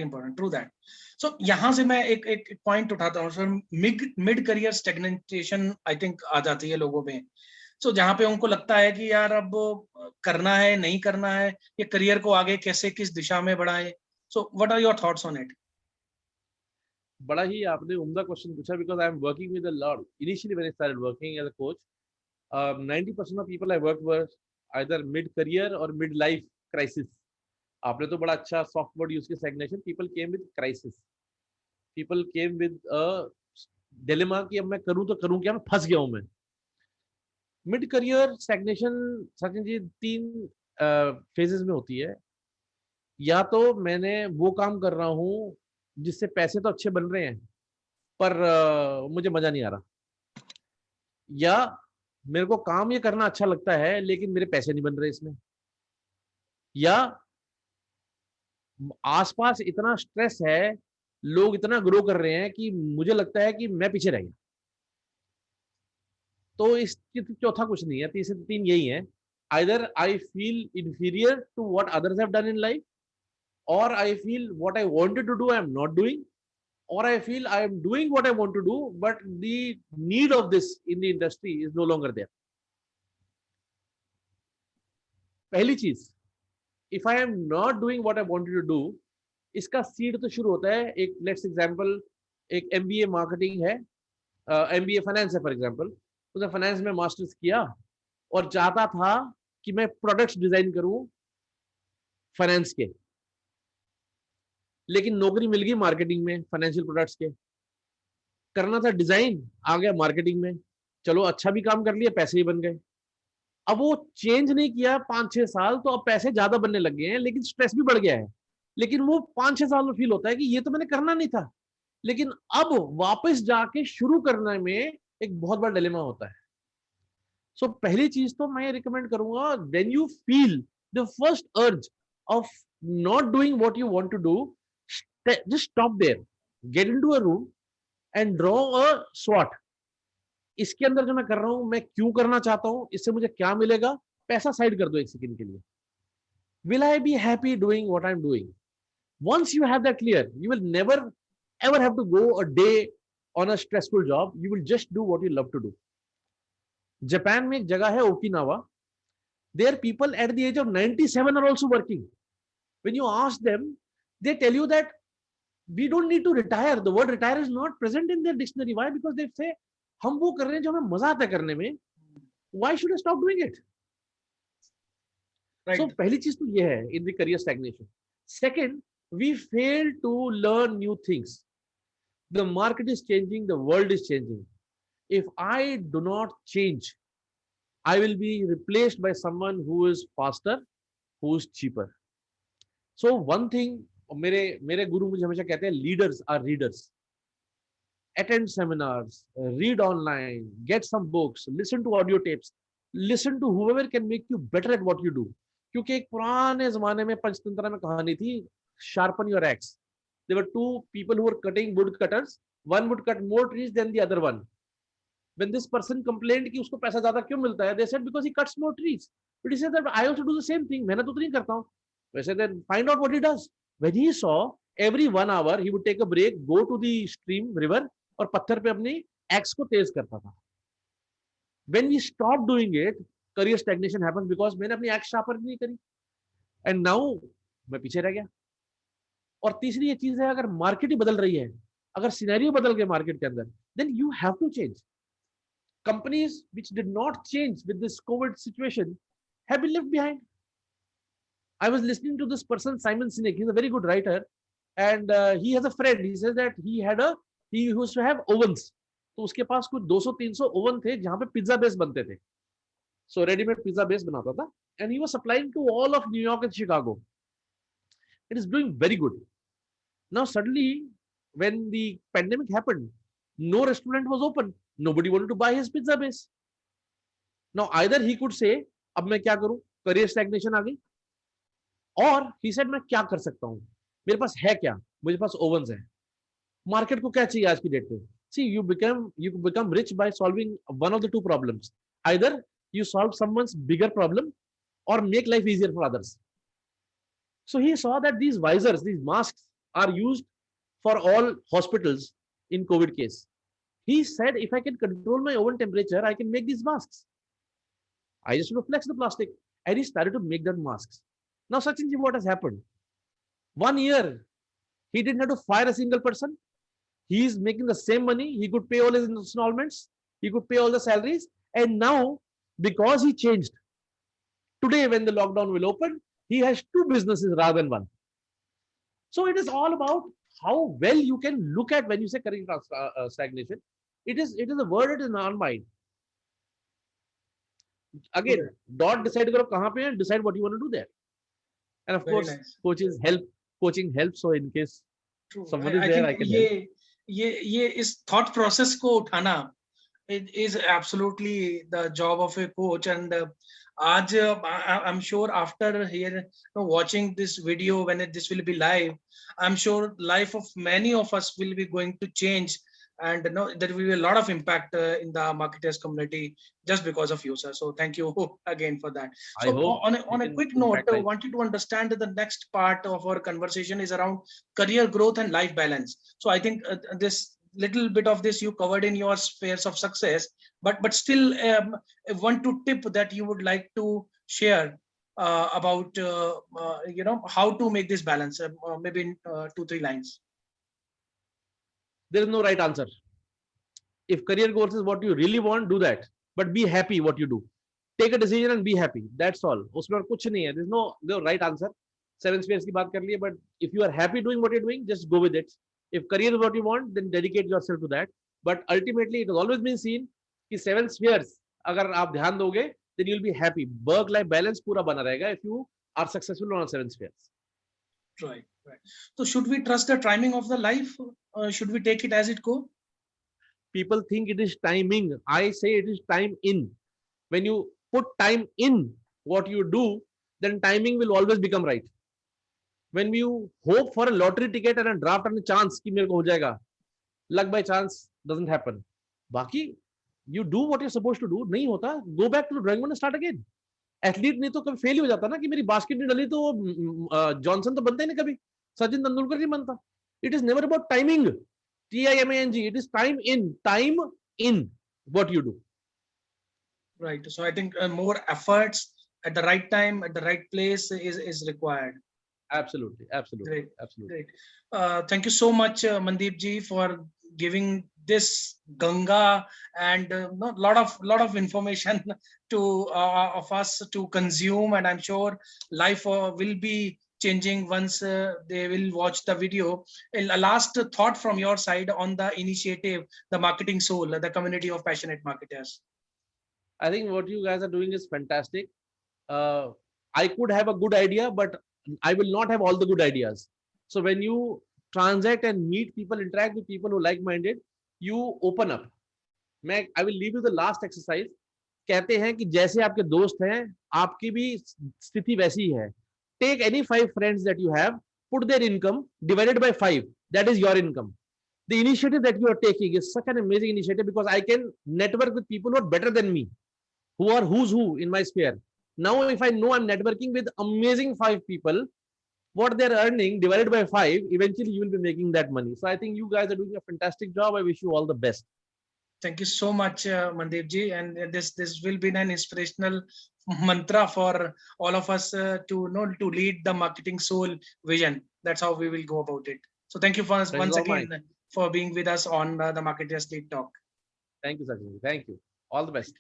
important, true that. So यहाँ से मैं एक पॉइंट उठाता हूँ sir, mid career stagnation I think आ जाती है लोगों में. सो जहाँ पे उनको लगता है कि यार अब करना है नहीं करना है, ये करियर को आगे कैसे किस दिशा में बढ़ाएं. So what are your thoughts on it? बड़ा ही आपने उम्दा क्वेश्चन पूछा, because I am working with a lot. Initially when I started working as a coach, 90% of people I work were either mid career और mid life crisis. आपने तो बड़ा अच्छा सॉफ्ट वर्ड यूज किया, stagnation. People came with crisis. People came with a dilemma कि अब मैं करूं तो करूं क्या, मैं फंस गया हूं मैं. Mid career stagnation Sachin ji 3 phases में होती है. या तो मैंने वो काम कर रहा हूं जिससे पैसे तो अच्छे बन रहे हैं, पर मुझे मजा नहीं आ रहा. या मेरे को काम ये करना अच्छा लगता है लेकिन मेरे पैसे नहीं बन रहे इसमें. या आसपास इतना स्ट्रेस है, लोग इतना ग्रो कर रहे हैं कि मुझे लगता है कि मैं पीछे रह गया. तो इसकी चौथा कुछ नहीं है, तीसरे 3 यही है. Either I feel inferior to what others have done in life, or I feel what I wanted to do I am not doing, or I feel I am doing what I want to do but the need of this in the industry is no longer there. पहली चीज, if I am not doing what I wanted to do, इसका seed तो शुरू होता है. एक let's example, एक MBA marketing है, एमबीए फाइनेंस है फॉर एग्जांपल. उसने फाइनेंस में मास्टर्स किया और चाहता था कि मैं प्रोडक्ट्स डिजाइन करूं फाइनेंस के, लेकिन नौकरी मिल गई मार्केटिंग में फाइनेंशियल प्रोडक्ट्स के. करना था डिजाइन, आ गया मार्केटिंग में. चलो अच्छा भी काम कर लिया, पैसे ही बन गए. अब वो चेंज नहीं किया 5-6 साल, तो अब पैसे ज्यादा बनने लग गए हैं लेकिन स्ट्रेस भी बढ़ गया है. लेकिन वो 5-6 साल में फील होता है कि ये तो मैंने करना नहीं था. लेकिन अब वापस जाके शुरू करने में एक बहुत बड़ा डिलेमा होता है. सो पहली चीज तो मैं रिकमेंड करूंगा, when you feel the first urge of not doing what you want to do, just stop there, get into a room and draw a SWOT. इसके अंदर जो मैं कर रहा हूं, मैं क्यों करना चाहता हूं, इससे मुझे क्या मिलेगा, पैसा साइड कर दो एक सेकंड के लिए. will I be happy doing what I'm doing? Once you have that clear, you will never ever have to go a day on a stressful job. You will just do what you love to do. Japan में एक जगह है Okinawa. There people at the age of 97 are also working. When you ask them, they tell you that we don't need to retire. The word retire is not present in their dictionary. Why? Because they say हम वो कर रहे हैं जो हमें मजा आता है करने में. Why should I stop doing it? Right. So पहली चीज तो ये है in the career stagnation. Second, we fail to learn new things. The market is changing, the world is changing. If I do not change, I will be replaced by someone who is faster, who is cheaper. So one thing, मेरे गुरु मुझे हमेशा कहते हैं, leaders are readers. Attend seminars, read online, get some books, listen to audio tapes, listen to whoever can make you better at what you do. क्योंकि एक पुराने जमाने में पंचतंत्र में कहानी थी, sharpen your axe. There were 2 people who were cutting wood cutters. One would cut more trees than the other one. When this person complained कि उसको पैसा ज्यादा क्यों मिलता है, they said because he cuts more trees. But he said that I also do the same thing. मेहनत उतनी करता हूँ. I said then find out what he does. When he saw every 1 hour he would take a break, go to the stream, river, और पत्थर पे अपनी axe को तेज करता था. When we stop doing it, career stagnation happens because मैंने अपनी axe sharpen नहीं करी. And now मैं पीछे रह गया. और तीसरी ये चीज है, अगर मार्केट ही बदल रही है, अगर सिनेरियो बदल गए मार्केट के अंदर, then you have to change. Companies which did not change with this COVID situation have been left behind. I was listening to this person, Simon Sinek. He's a very good writer, and he has a friend. He says that he used to have ovens. तो उसके पास कुछ 200-300 oven थे जहां पे pizza base बनते थे. So readymade pizza base बनाता था, and he was supplying to all of New York and Chicago. It is doing very good. Now suddenly, when the pandemic happened, no restaurant was open. Nobody wanted to buy his pizza base. Now either he could say, अब मैं क्या करूं, career stagnation आ गई, और he said मैं क्या कर सकता हूं, मेरे पास है क्या, मुझे पास ovens है. मार्केट को क्या चाहिए आज की डेट पे? See, you become rich by solving one of the 2 problems. Either you solve someone's bigger problem or make life easier for others. So he saw that these visors, these masks are used for all hospitals in COVID case. He said, if I can control my oven temperature, I can make these masks. I just flex the plastic. And he started to make that masks. Now, Sachinji, what has happened? 1 year, he didn't have to fire a single person. He is making the same money. He could pay all his installments. He could pay all the salaries. And now, because he changed, today when the lockdown will open, he has 2 businesses rather than 1. So it is all about how well you can look at when you say career stagnation. It is a word in our mind. Again, dot decide karo kahan pe hai, decide what you want to do there. And of course, nice. Coaching helps. So in case True. someone is there, I can help. ये इस thought process को उठाना, it is absolutely the job of a coach. And आज I'm sure after here watching this video, when this will be live, I'm sure life of many of us will be going to change, and there will be a lot of impact in the marketers community just because of you, sir. So thank you again for that. So on a quick note, I wanted to understand the next part of our conversation is around career growth and life balance. So I think this little bit of this you covered in your spheres of success, but still 1 2 tip that you would like to share about how to make this balance, maybe in 2 3 lines. There is no right answer. If career growth is what you really want, do that. But be happy what you do. Take a decision and be happy. That's all. उसमें और कुछ नहीं है. There's no right answer. 7 spheres की बात कर लिए, but if you are happy doing what you're doing, just go with it. If career is what you want, then dedicate yourself to that. But ultimately, it has always been seen कि 7 spheres अगर आप ध्यान दोगे, then you'll be happy. Work-life balance पूरा बना रहेगा if you are successful on 7 spheres. Right. So should we trust the timing of the life? Should we take it as it go? People think it is timing. I say it is time in. When you put time in what you do, then timing will always become right. When you hope for a lottery ticket and a draft and a chance कि मेरे को हो जाएगा, luck by chance doesn't happen. बाकी you do what you're supposed to do. नहीं होता, go back to the drawing board and start again. Athlete नहीं तो कभी फेल हो जाता ना कि मेरी बास्केट नहीं डली तो जॉनसन तो बनता ही नहीं कभी, सचिन तेंदुलकर नहीं बनता. It is never about timing. TIMING. It is time in what you do. Right. So I think more efforts at the right time, at the right place is required. Absolutely. Great. Thank you so much, Mandeep ji, for giving this Ganga and lot of information to of us to consume, and I'm sure life will be changing once they will watch the video. A last thought from your side on the initiative, the Marketing Soul, the community of passionate marketers. I think what you guys are doing is fantastic. I could have a good idea, but I will not have all the good ideas. So when you transact and meet people, interact with people who like-minded, you open up. I will leave you the last exercise. कहते हैं कि जैसे आपके दोस्त हैं, आपकी भी स्थिति वैसी है. Take any 5 friends that you have, put their income divided by 5. That is your income. The initiative that you are taking is such an amazing initiative because I can network with people who are better than me, who are who's who in my sphere. Now, if I know I'm networking with amazing 5 people, what they're earning divided by 5, eventually you will be making that money. So I think you guys are doing a fantastic job. I wish you all the best. Thank you so much, Mandeep ji. And this will be an inspirational mantra for all of us to lead the Marketing Soul vision. That's how we will go about it. So thank you once again for being with us on the Marketers Lead Talk. Thank you, Sachin. Thank you. All the best.